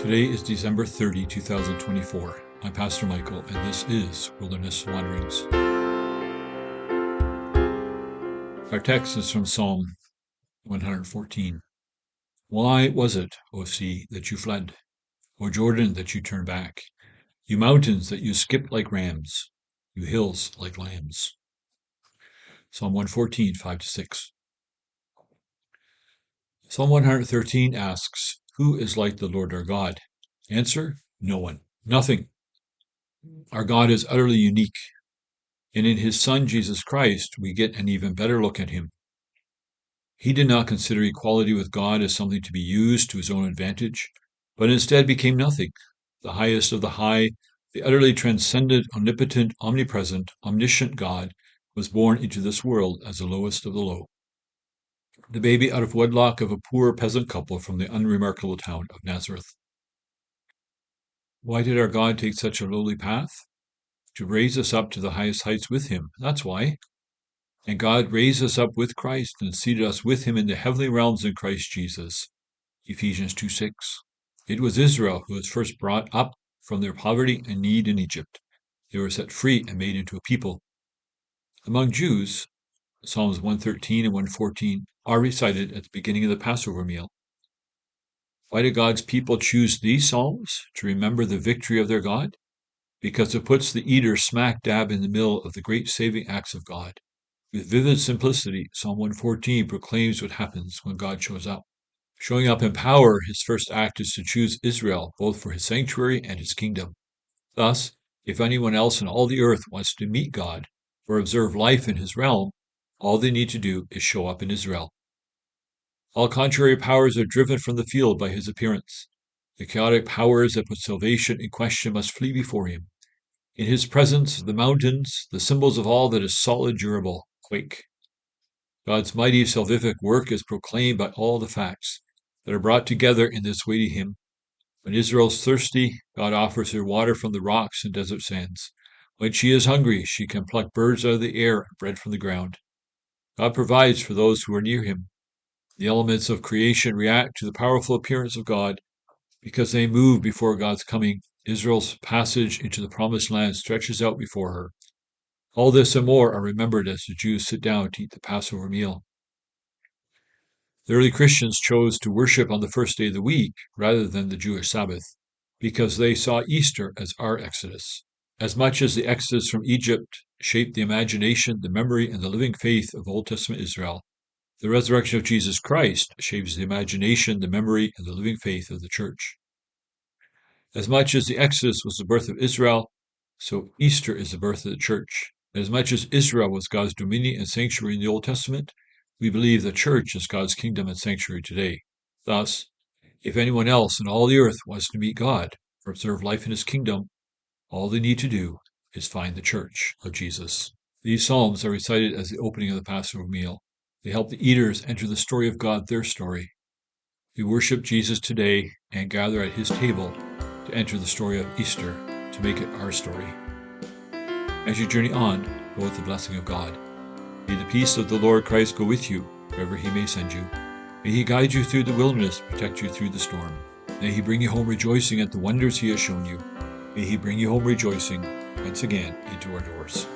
Today is December 30, 2024. I'm Pastor Michael, and this is Wilderness Wanderings. Our text is from Psalm 114. Why was it, O sea, that you fled? O Jordan, that you turned back? You mountains, that you skipped like rams? You hills, like lambs? Psalm 114, 5-6. Psalm 113 asks, who is like the Lord our God? Answer, no one, nothing. Our God is utterly unique, and in his Son Jesus Christ we get an even better look at him. He did not consider equality with God as something to be used to his own advantage, but instead became nothing, the highest of the high, the utterly transcendent, omnipotent, omnipresent, omniscient God was born into this world as the lowest of the low. The baby out of wedlock of a poor peasant couple from the unremarkable town of Nazareth. Why did our God take such a lowly path? To raise us up to the highest heights with him. That's why. And God raised us up with Christ and seated us with him in the heavenly realms in Christ Jesus. Ephesians 2:6. It was Israel who was first brought up from their poverty and need in Egypt. They were set free and made into a people. Among Jews, Psalms 113 and 114 are recited at the beginning of the Passover meal. Why did God's people choose these psalms? To remember the victory of their God? Because it puts the eater smack dab in the middle of the great saving acts of God. With vivid simplicity, Psalm 114 proclaims what happens when God shows up. Showing up in power, his first act is to choose Israel, both for his sanctuary and his kingdom. Thus, if anyone else in all the earth wants to meet God or observe life in his realm, all they need to do is show up in Israel. All contrary powers are driven from the field by his appearance. The chaotic powers that put salvation in question must flee before him. In his presence, the mountains, the symbols of all that is solid, durable, quake. God's mighty salvific work is proclaimed by all the facts that are brought together in this weighty hymn. When Israel's thirsty, God offers her water from the rocks and desert sands. When she is hungry, she can pluck birds out of the air and bread from the ground. God provides for those who are near him. The elements of creation react to the powerful appearance of God because they move before God's coming. Israel's passage into the promised land stretches out before her. All this and more are remembered as the Jews sit down to eat the Passover meal. The early Christians chose to worship on the first day of the week rather than the Jewish Sabbath because they saw Easter as our Exodus. As much as the Exodus from Egypt shaped the imagination, the memory, and the living faith of Old Testament Israel, the resurrection of Jesus Christ shapes the imagination, the memory, and the living faith of the church. As much as the Exodus was the birth of Israel, so Easter is the birth of the church. As much as Israel was God's dominion and sanctuary in the Old Testament, we believe the church is God's kingdom and sanctuary today. Thus, if anyone else in all the earth wants to meet God or observe life in his kingdom, all they need to do is find the church of Jesus. These psalms are recited as the opening of the Passover meal. They help the eaters enter the story of God, their story. We worship Jesus today and gather at his table to enter the story of Easter, to make it our story. As you journey on, go with the blessing of God. May the peace of the Lord Christ go with you, wherever he may send you. May he guide you through the wilderness, protect you through the storm. May he bring you home rejoicing at the wonders he has shown you. May he bring you home rejoicing once again into our doors.